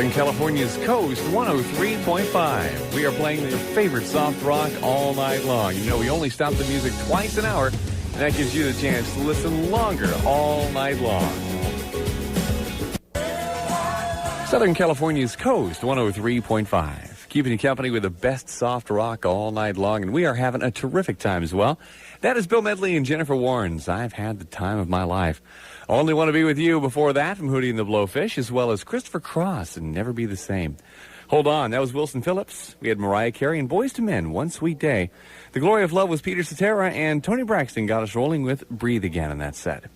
Southern California's KOST 103.5. We are playing your favorite soft rock all night long. You know, we only stop the music twice an hour, and that gives you the chance to listen longer all night long. Southern California's KOST 103.5. Keeping you company with the best soft rock all night long, and we are having a terrific time as well. That is Bill Medley and Jennifer Warnes. I've had the time of my life. Only Want to Be With You before that from Hootie and the Blowfish, as well as Christopher Cross and Never Be the Same. Hold On, that was Wilson Phillips. We had Mariah Carey and Boyz II Men, One Sweet Day. The Glory of Love was Peter Cetera, and Tony Braxton got us rolling with Breathe Again in that set.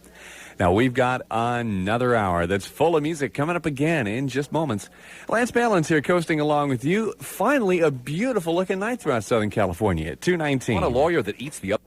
Now, we've got another hour that's full of music coming up again in just moments. Lance Ballance here coasting along with you. Finally, a beautiful-looking night throughout Southern California at 2:19. Want a lawyer that eats the up?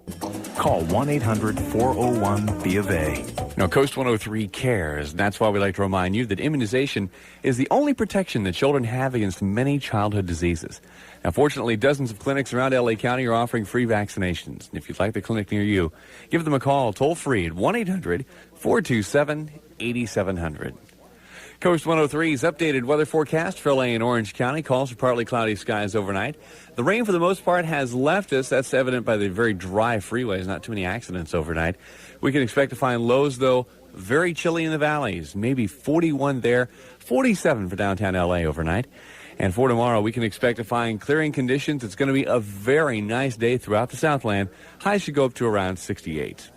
Call 1-800-401-B-of-A. Now, KOST 103 cares, and that's why we like to remind you that immunization is the only protection that children have against many childhood diseases. Now, fortunately, dozens of clinics around L.A. County are offering free vaccinations. And if you'd like the clinic near you, give them a call toll-free at 1-800-427-8700. KOST 103's updated weather forecast for L.A. and Orange County calls for partly cloudy skies overnight. The rain, for the most part, has left us. That's evident by the very dry freeways. Not too many accidents overnight. We can expect to find lows, though, very chilly in the valleys. Maybe 41 there, 47 for downtown L.A. overnight. And for tomorrow, we can expect to find clearing conditions. It's going to be a very nice day throughout the Southland. Highs should go up to around 68.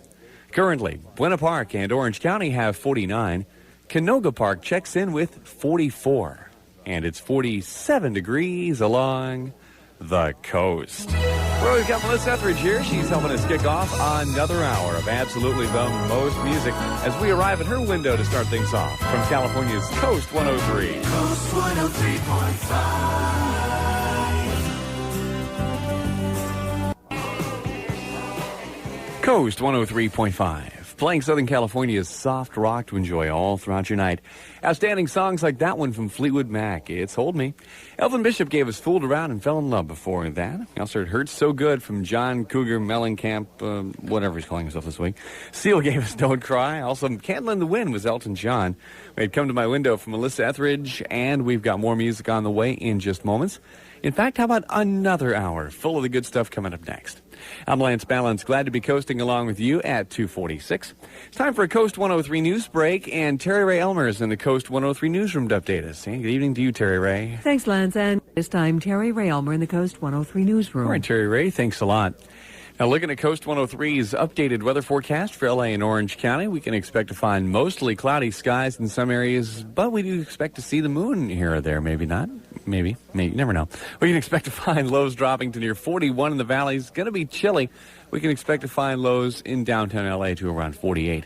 Currently, Buena Park and Orange County have 49. Canoga Park checks in with 44. And it's 47 degrees along the coast. Well, we've got Melissa Etheridge here. She's helping us kick off another hour of absolutely the most music as we arrive at her window to start things off from California's KOST 103. KOST 103.5. KOST 103.5. Playing Southern California's soft rock to enjoy all throughout your night. Outstanding songs like that one from Fleetwood Mac, It's Hold Me. Elvin Bishop gave us Fooled Around and Fell in Love before that. We also heard Hurts So Good from John Cougar Mellencamp, whatever he's calling himself this week. Seal gave us Don't Cry. Also, Candle in the Wind was Elton John. We had Come to My Window from Melissa Etheridge, and we've got more music on the way in just moments. In fact, how about another hour full of the good stuff coming up next? I'm Lance Ballance, glad to be coasting along with you at 2:46. It's time for a KOST 103 news break, and Terry Ray Elmer is in the KOST 103 newsroom to update us. Hey, good evening to you, Terry Ray. Thanks, Lance, and this time, Terry Ray Elmer in the KOST 103 newsroom. All right, Terry Ray, thanks a lot. Now, looking at KOST 103's updated weather forecast for L.A. and Orange County, we can expect to find mostly cloudy skies in some areas, but we do expect to see the moon here or there. Maybe not. Maybe. You never know. We can expect to find lows dropping to near 41 in the valleys. It's going to be chilly. We can expect to find lows in downtown L.A. to around 48.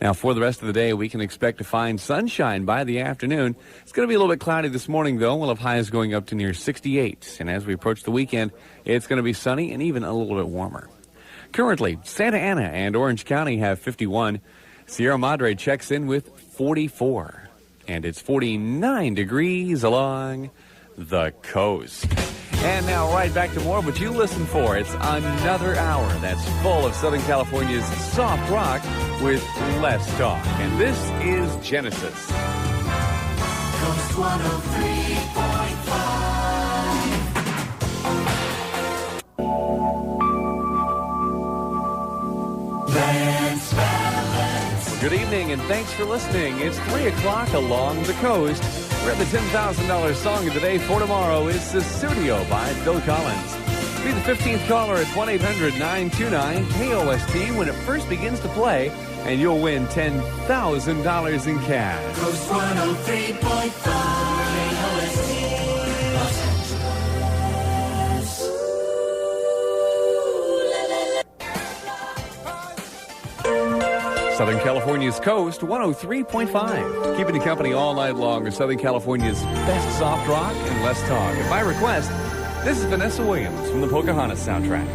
Now, for the rest of the day, we can expect to find sunshine by the afternoon. It's going to be a little bit cloudy this morning, though. We'll have highs going up to near 68. And as we approach the weekend, it's going to be sunny and even a little bit warmer. Currently, Santa Ana and Orange County have 51. Sierra Madre checks in with 44. And it's 49 degrees along the coast. And now right back to more, but you listen for it's another hour that's full of Southern California's soft rock with less talk. And this is Genesis. KOST 103.5. Lance Ballance. Good evening, and thanks for listening. It's 3 o'clock along the coast. We're at the $10,000 song of the day for tomorrow is Sussudio by Phil Collins. Be the 15th caller at 1-800-929-KOST when it first begins to play, and you'll win $10,000 in cash. KOST 103.5. KOST. Los Angeles. Southern California's KOST 103.5. Keeping you company all night long with Southern California's best soft rock and less talk. At my request, this is Vanessa Williams from the Pocahontas soundtrack.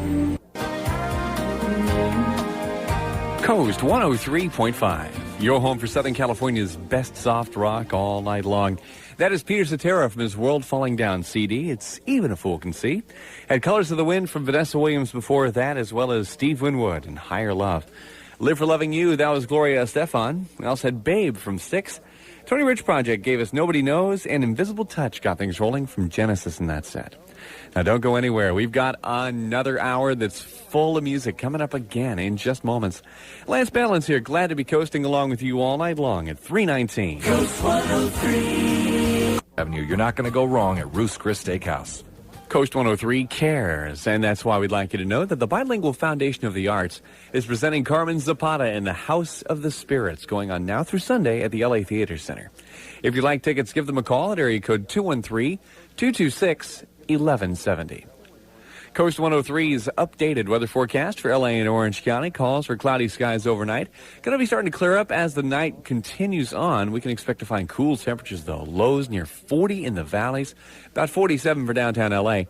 KOST 103.5. Your home for Southern California's best soft rock all night long. That is Peter Cetera from his World Falling Down CD. It's Even a Fool Can See. Had Colors of the Wind from Vanessa Williams before that, as well as Steve Winwood and Higher Love. Live for Loving You, that was Gloria Estefan. We also had Babe from Styx. Tony Rich Project gave us Nobody Knows, and Invisible Touch got things rolling from Genesis in that set. Now, don't go anywhere. We've got another hour that's full of music coming up again in just moments. Lance Ballance here, glad to be coasting along with you all night long at 319. KOST 103. Avenue. You're not going to go wrong at Ruth's Chris Steakhouse. KOST 103 cares, and that's why we'd like you to know that the Bilingual Foundation of the Arts is presenting Carmen Zapata in the House of the Spirits, going on now through Sunday at the LA Theater Center. If you'd like tickets, give them a call at area code 213-226-1170. KOST 103's updated weather forecast for LA and Orange County calls for cloudy skies overnight. Going to be starting to clear up as the night continues on. We can expect to find cool temperatures, though. Lows near 40 in the valleys, about 47 for downtown LA.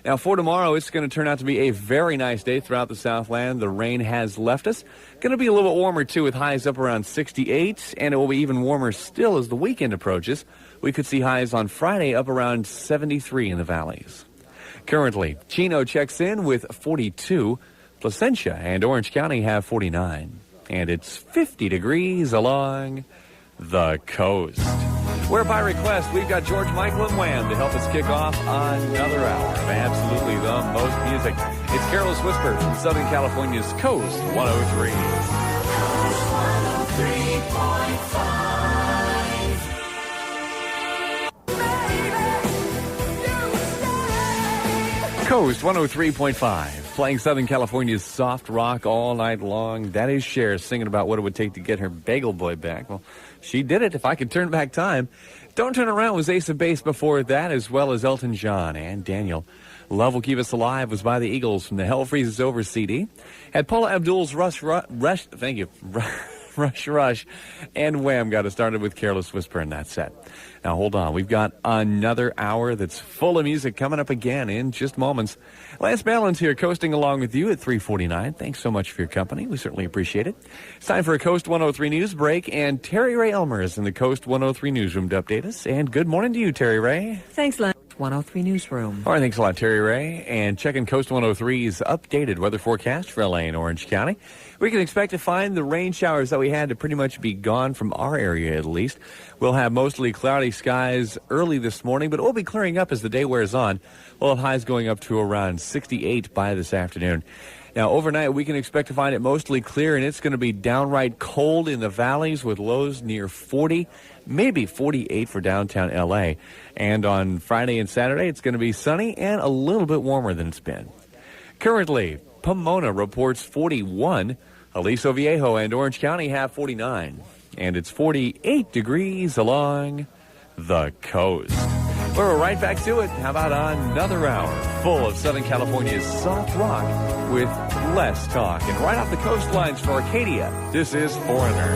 Now, for tomorrow, it's going to turn out to be a very nice day throughout the Southland. The rain has left us. Going to be a little bit warmer, too, with highs up around 68, and it will be even warmer still as the weekend approaches. We could see highs on Friday up around 73 in the valleys. Currently, Chino checks in with 42. Placentia and Orange County have 49. And it's 50 degrees along the coast. Where by request, we've got George Michael and Wham to help us kick off another hour of absolutely the most music. It's Careless Whisper from Southern California's KOST 103. KOST 103.5. KOST 103.5, playing Southern California's soft rock all night long. That is Cher singing about what it would take to get her bagel boy back. Well, she did it. If I could turn back time. Don't Turn Around was Ace of Base before that, as well as Elton John and Daniel. Love Will Keep Us Alive was by the Eagles from the Hell Freezes Over CD. Had Paula Abdul's Rush, thank you, Rush, and Wham got us started with Careless Whisper in that set. Now, hold on. We've got another hour that's full of music coming up again in just moments. Lance Ballance here, coasting along with you at 3:49. Thanks so much for your company. We certainly appreciate it. It's time for a KOST 103 news break, and Terry Ray Elmer is in the KOST 103 newsroom to update us. And good morning to you, Terry Ray. Thanks, Lance. 103 Newsroom. All right, thanks a lot, Terry Ray. And checking KOST 103's updated weather forecast for LA and Orange County. We can expect to find the rain showers that we had to pretty much be gone from our area, at least. We'll have mostly cloudy skies early this morning, but it will be clearing up as the day wears on. We'll have highs going up to around 68 by this afternoon. Now, overnight, we can expect to find it mostly clear, and it's going to be downright cold in the valleys with lows near 40, maybe 48 for downtown L.A. And on Friday and Saturday, it's going to be sunny and a little bit warmer than it's been. Currently, Pomona reports 41. Aliso Viejo and Orange County have 49. And it's 48 degrees along the coast. We're right back to it. How about another hour full of Southern California's soft rock with less talk? And right off the coastlines for Arcadia, this is Foreigner.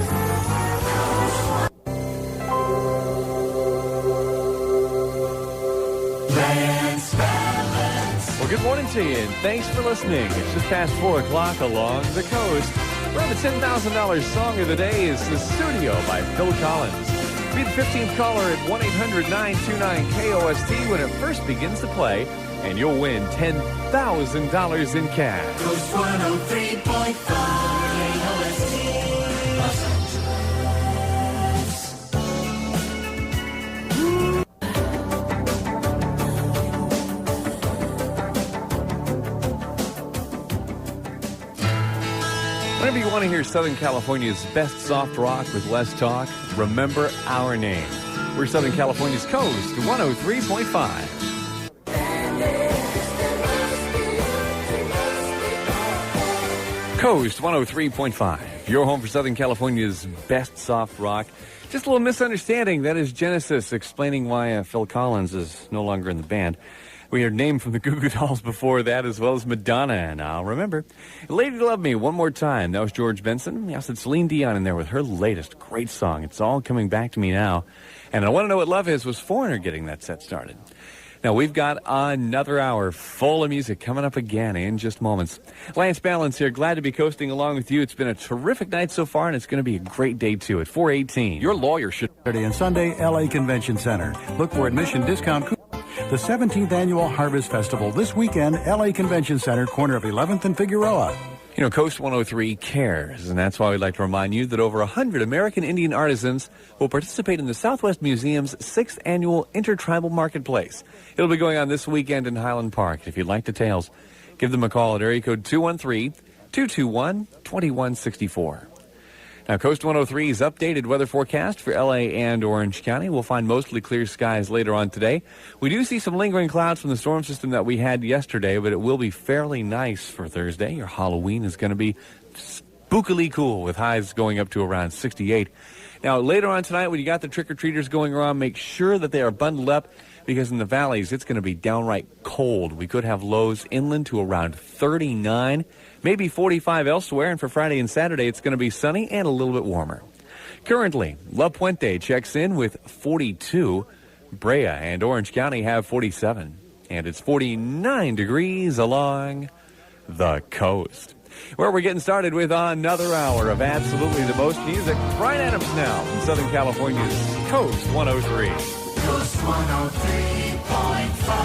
Well, good morning to you, and thanks for listening. It's just past 4 o'clock along the coast. Well, the $10,000 song of the day is The Studio by Phil Collins. Be the 15th caller at 1-800-929-KOST when it first begins to play, and you'll win $10,000 in cash. KOST 103.5 KOST Los Whenever you want to hear Southern California's best soft rock with less talk, remember our name. We're Southern California's KOST 103.5. KOST 103.5, your home for Southern California's best soft rock. Just a little misunderstanding. That is Genesis explaining why Phil Collins is no longer in the band. We heard Name from the Goo Goo Dolls before that, as well as Madonna. And I'll remember. Lady Love Me one more time. That was George Benson. We also had Celine Dion in there with her latest great song. It's all coming back to me now. And I Want to Know What Love Is was Foreigner getting that set started. Now, we've got another hour full of music coming up again in just moments. Lance Ballance here. Glad to be coasting along with you. It's been a terrific night so far, and it's going to be a great day, too, at 4:18. Your lawyer should... Saturday and Sunday, LA Convention Center. Look for admission discount coupons. The 17th Annual Harvest Festival this weekend, LA Convention Center, corner of 11th and Figueroa. You know, KOST 103 cares, and that's why we'd like to remind you that over 100 American Indian artisans will participate in the Southwest Museum's 6th Annual Intertribal Marketplace. It'll be going on this weekend in Highland Park. If you'd like details, give them a call at area code 213-221-2164. Now, KOST 103's updated weather forecast for L.A. and Orange County. We'll find mostly clear skies later on today. We do see some lingering clouds from the storm system that we had yesterday, but it will be fairly nice for Thursday. Your Halloween is going to be spookily cool with highs going up to around 68. Now, later on tonight, when you got the trick-or-treaters going around, make sure that they are bundled up because in the valleys, it's going to be downright cold. We could have lows inland to around 39. Maybe 45 elsewhere, and for Friday and Saturday, it's going to be sunny and a little bit warmer. Currently, La Puente checks in with 42. Brea and Orange County have 47. And it's 49 degrees along the coast. Where we're getting started with another hour of absolutely the most music. Brian Adams now from Southern California's KOST 103. KOST 103.5.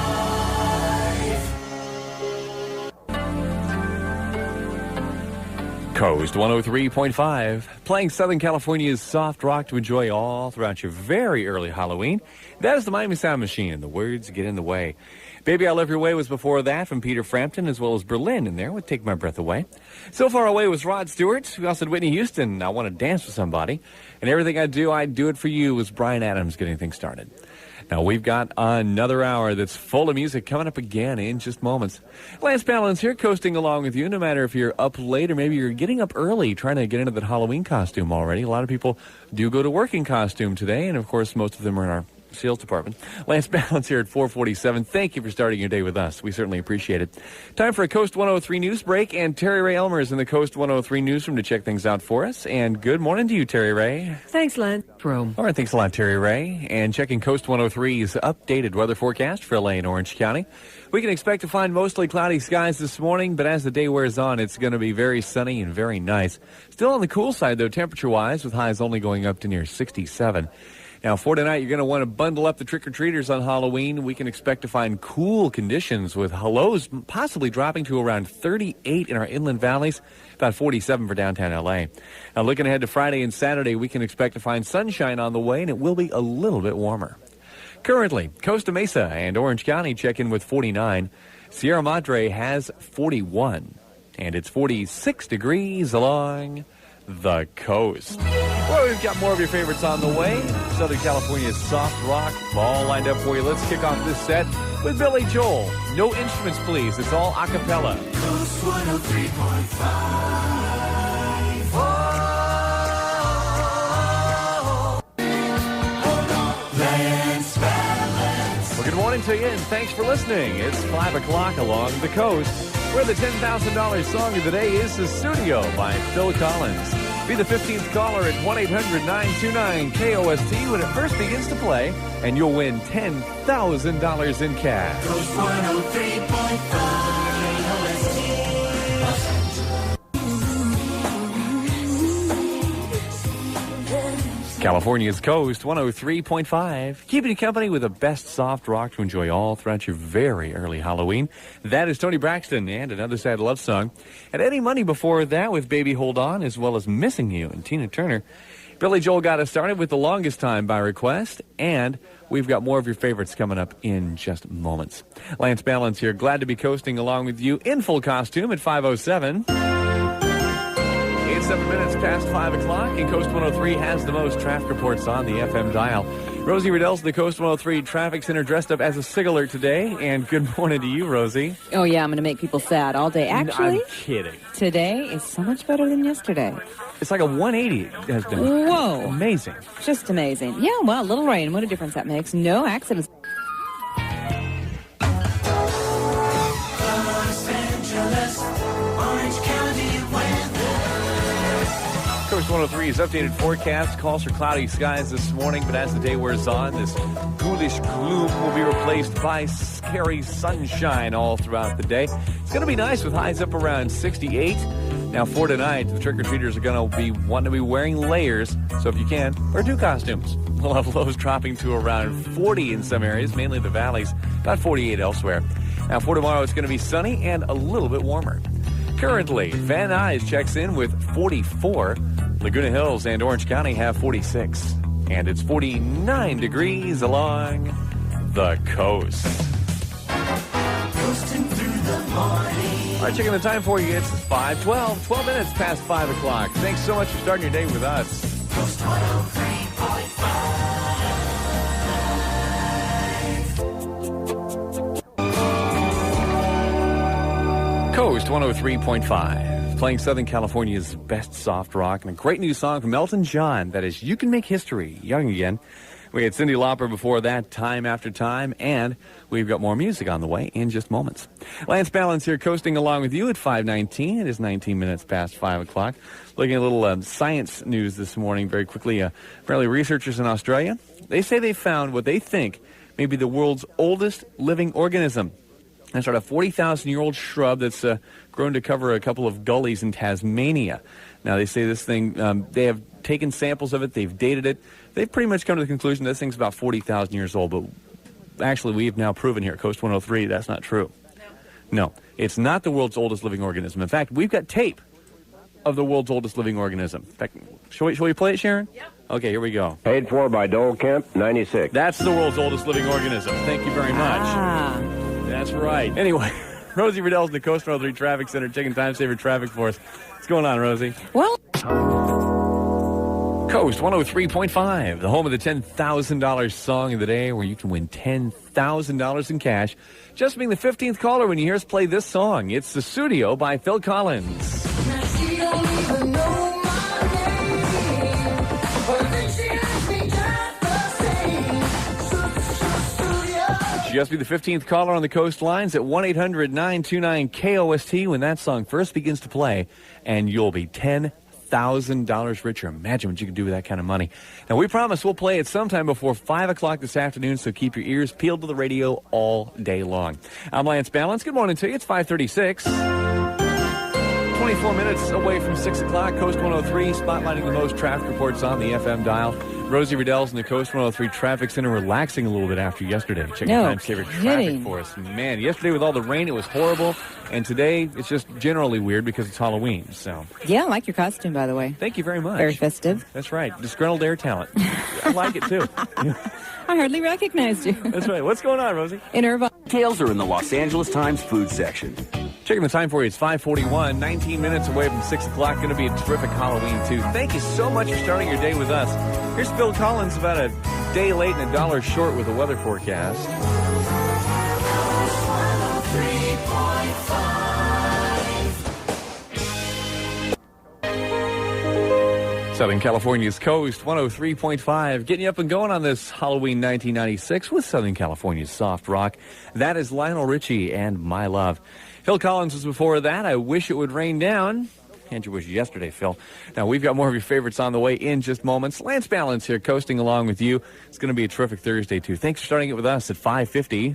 KOST 103.5, playing Southern California's soft rock to enjoy all throughout your very early Halloween. That is the Miami Sound Machine. The words get in the way. Baby, I Love Your Way was before that from Peter Frampton, as well as Berlin in there would Take My Breath Away. So Far Away was Rod Stewart. We also had Whitney Houston, I Want to Dance with Somebody. And Everything I Do It For You was Brian Adams getting things started. Now, we've got another hour that's full of music coming up again in just moments. Lance Ballance here, coasting along with you, no matter if you're up late or maybe you're getting up early trying to get into that Halloween costume already. A lot of people do go to work in costume today, and, of course, most of them are in our sales department. Lance Ballance here at 447. Thank you for starting your day with us. We certainly appreciate it. Time for a KOST 103 news break, and Terry Ray Elmer is in the KOST 103 newsroom to check things out for us. And good morning to you, Terry Ray. Thanks, Lance. Rome. All right, thanks a lot, Terry Ray. And checking KOST 103's updated weather forecast for L.A. and Orange County. We can expect to find mostly cloudy skies this morning, but as the day wears on, it's going to be very sunny and very nice. Still on the cool side, though, temperature-wise, with highs only going up to near 67. Now, for tonight, you're going to want to bundle up the trick-or-treaters on Halloween. We can expect to find cool conditions with lows possibly dropping to around 38 in our inland valleys, about 47 for downtown L.A. Now, looking ahead to Friday and Saturday, we can expect to find sunshine on the way, and it will be a little bit warmer. Currently, Costa Mesa and Orange County check in with 49. Sierra Madre has 41, and it's 46 degrees along the coast. Well, we've got more of your favorites on the way. Southern California's soft rock all lined up for you. Let's kick off this set with Billy Joel. No instruments, please. It's all a cappella. KOST 103.5. Lance Ballance. Well, good morning to you, and thanks for listening. It's 5 o'clock along the coast, where the $10,000 song of the day is The Studio by Phil Collins. Be the 15th caller at 1-800-929-KOST when it first begins to play, and you'll win $10,000 in cash. KOST 103.5. California's KOST 103.5, keeping you company with the best soft rock to enjoy all throughout your very early Halloween. That is Tony Braxton and Another Sad Love Song. And Eddie Money before that with Baby Hold On, as well as Missing You and Tina Turner. Billy Joel got us started with The Longest Time by request, and we've got more of your favorites coming up in just moments. Lance Ballance here, glad to be coasting along with you in full costume at 5:07. It's 7 minutes past 5 o'clock, and KOST 103 has the most traffic reports on the FM dial. Rosie Riddell's the KOST 103 Traffic Center dressed up as a Sig Alert today, and good morning to you, Rosie. Oh, yeah, I'm going to make people sad all day. Actually, I'm kidding. Today is so much better than yesterday. It's like a 180 has been. Whoa. Amazing. Just amazing. Yeah, well, a little rain. What a difference that makes. No accidents. Los Angeles, Orange County weather. KOST 103's updated forecast calls for cloudy skies this morning, but as the day wears on, this ghoulish gloom will be replaced by scary sunshine all throughout the day. It's going to be nice with highs up around 68. Now, for tonight, the trick-or-treaters are going to be wanting to be wearing layers, so if you can, wear two costumes. We'll have lows dropping to around 40 in some areas, mainly the valleys, about 48 elsewhere. Now, for tomorrow, it's going to be sunny and a little bit warmer. Currently, Van Nuys checks in with 44. Laguna Hills and Orange County have 46. And it's 49 degrees along the coast. Coasting through the morning. All right, checking the time for you. It's 5:12, 12 minutes past 5 o'clock. Thanks so much for starting your day with us. Coast 103.5. Coast 103.5, playing Southern California's best soft rock, and a great new song from Elton John, that is You Can Make History, Young Again. We had Cyndi Lauper before that, Time After Time, and we've got more music on the way in just moments. Lance Ballance here, coasting along with you at 5:19. It is 19 minutes past 5 o'clock. Looking at a little science news this morning very quickly. Apparently researchers in Australia, they say they found what they think may be the world's oldest living organism. That's sort of a 40,000-year-old shrub that's grown to cover a couple of gullies in Tasmania. Now, they say this thing, they have taken samples of it, they've dated it. They've pretty much come to the conclusion this thing's about 40,000 years old, but actually we've now proven here at Coast 103 that's not true. No, it's not the world's oldest living organism. In fact, we've got tape of the world's oldest living organism. In fact, shall we play it, Sharon? Yep. Okay, here we go. Paid for by Dole Kemp, 96. That's the world's oldest living organism. Thank you very much. That's right. Anyway, Rosie Riddell's in the Coast 103 Traffic Center checking time-saver traffic for us. What's going on, Rosie? Well, Coast 103.5, the home of the $10,000 song of the day, where you can win $10,000 in cash. Just being the 15th caller when you hear us play this song. It's The Studio by Phil Collins. She don't even know my name, but I think she asked me just the same. Just be the 15th caller on the Coast lines at 1-800-929-KOST when that song first begins to play, and you'll be $10,000 richer. Imagine what you can do with that kind of money. Now, we promise we'll play it sometime before 5 o'clock this afternoon, so keep your ears peeled to the radio all day long. I'm Lance Ballance. Good morning to you. It's 5:36. 24 minutes away from 6 o'clock. Coast 103, spotlighting the most traffic reports on the FM dial. Rosie Riddell's in the Coast 103 Traffic Center, relaxing a little bit after yesterday. Checking time-saver traffic for us. Man, yesterday with all the rain, it was horrible. And today, it's just generally weird because it's Halloween. So yeah, I like your costume, by the way. thank you very much. Very festive. That's right. Disgruntled air talent. I like it, too. I hardly recognized you. That's right. What's going on, Rosie? In Irvine. Details are in the Los Angeles Times food section. Checking the time for you. It's 5:41, 19 minutes away from 6 o'clock. Going to be a terrific Halloween, too. Thank you so much for starting your day with us. Here's Phil Collins, about a day late and $1 short with the weather forecast. Coast 103.5. Southern California's Coast 103.5, getting you up and going on this Halloween 1996 with Southern California's soft rock. That is Lionel Richie and My Love. Phil Collins was before that. I Wish It Would Rain Down. And your wish yesterday, Phil. Now, we've got more of your favorites on the way in just moments. Lance Ballance here, coasting along with you. It's going to be a terrific Thursday, too. Thanks for starting it with us at 5:50.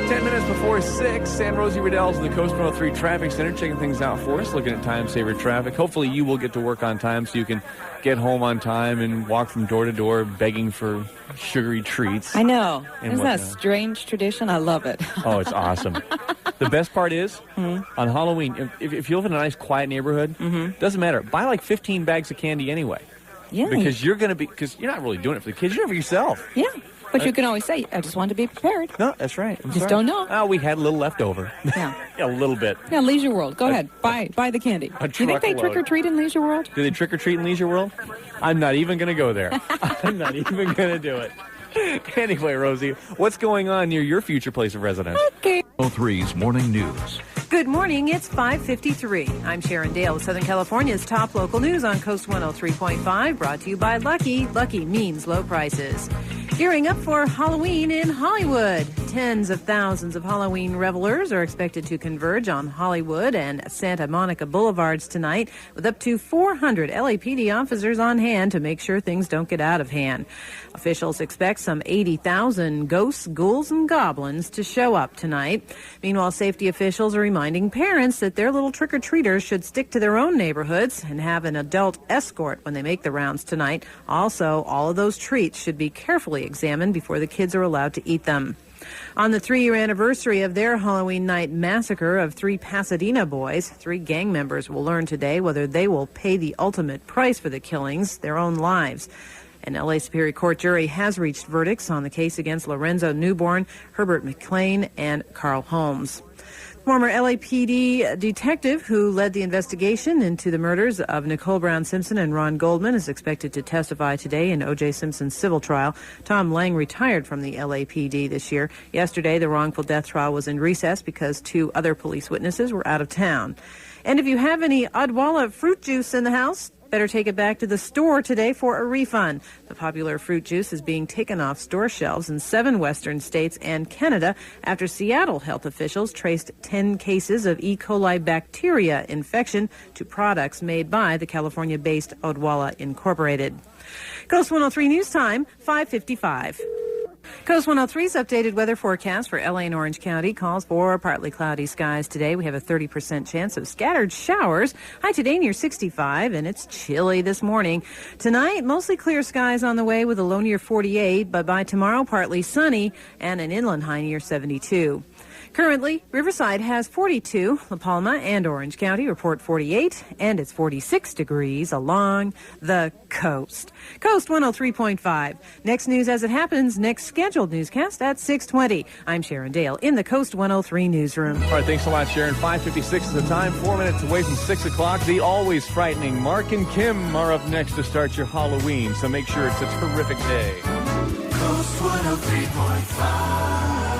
10 minutes before 6, and Rosie Riddell's in the Coast 103 Traffic Center, checking things out for us, looking at time-saver traffic. Hopefully you will get to work on time so you can get home on time and walk from door to door begging for sugary treats. I know. And Isn't that a whatnot. strange tradition? I love it. Oh, it's awesome. The best part is, on Halloween, if you live in a nice, quiet neighborhood, doesn't matter. Buy like 15 bags of candy anyway. Yeah. Because you're not really doing it for the kids. You're doing it for yourself. Yeah. But you can always say, I just want to be prepared. No, that's right. I'm Just sorry. don't know. Oh, we had a little left over. Yeah. A little bit. Yeah, Leisure World. Go ahead. Buy the candy. a Do you think they truckload. trick or treat in Leisure World? Do they trick or treat in Leisure World? I'm not even going to go there. I'm not even going to do it. Anyway, Rosie, what's going on near your future place of residence? Okay. 103's Morning News. Good morning. It's 5:53. I'm Sharon Dale with Southern California's top local news on Coast 103.5, brought to you by Lucky. Lucky means low prices. Gearing up for Halloween in Hollywood. Tens of thousands of Halloween revelers are expected to converge on Hollywood and Santa Monica Boulevards tonight, with up to 400 LAPD officers on hand to make sure things don't get out of hand. Officials expect some 80,000 ghosts, ghouls, and goblins to show up tonight. Meanwhile, safety officials are reminding parents that their little trick-or-treaters should stick to their own neighborhoods and have an adult escort when they make the rounds tonight. Also, all of those treats should be carefully examined before the kids are allowed to eat them. On the 3-year anniversary of their Halloween night massacre of 3 Pasadena boys, 3 gang members will learn today whether they will pay the ultimate price for the killings, their own lives. An L.A. Superior Court jury has reached verdicts on the case against Lorenzo Newborn, Herbert McClain, and Carl Holmes. Former LAPD detective who led the investigation into the murders of Nicole Brown Simpson and Ron Goldman is expected to testify today in O.J. Simpson's civil trial. Tom Lang retired from the LAPD this year. Yesterday, the wrongful death trial was in recess because 2 other police witnesses were out of town. And if you have any Odwalla fruit juice in the house, better take it back to the store today for a refund. The popular fruit juice is being taken off store shelves in 7 western states and Canada after Seattle health officials traced 10 cases of E. coli bacteria infection to products made by the California-based Odwalla Incorporated. KOST 103 News Time, 5:55. KOST 103's updated weather forecast for L.A. and Orange County calls for partly cloudy skies today. We have a 30% chance of scattered showers. High today near 65, and it's chilly this morning. Tonight, mostly clear skies on the way with a low near 48, but by tomorrow, partly sunny and an inland high near 72. Currently, Riverside has 42, La Palma and Orange County report 48, and it's 46 degrees along the coast. KOST 103.5. Next news as it happens, next scheduled newscast at 6:20. I'm Sharon Dale in the KOST 103 newsroom. All right, thanks a lot, Sharon. 5:56 is the time, 4 minutes away from 6 o'clock. The always frightening Mark and Kim are up next to start your Halloween, so make sure it's a terrific day. KOST 103.5.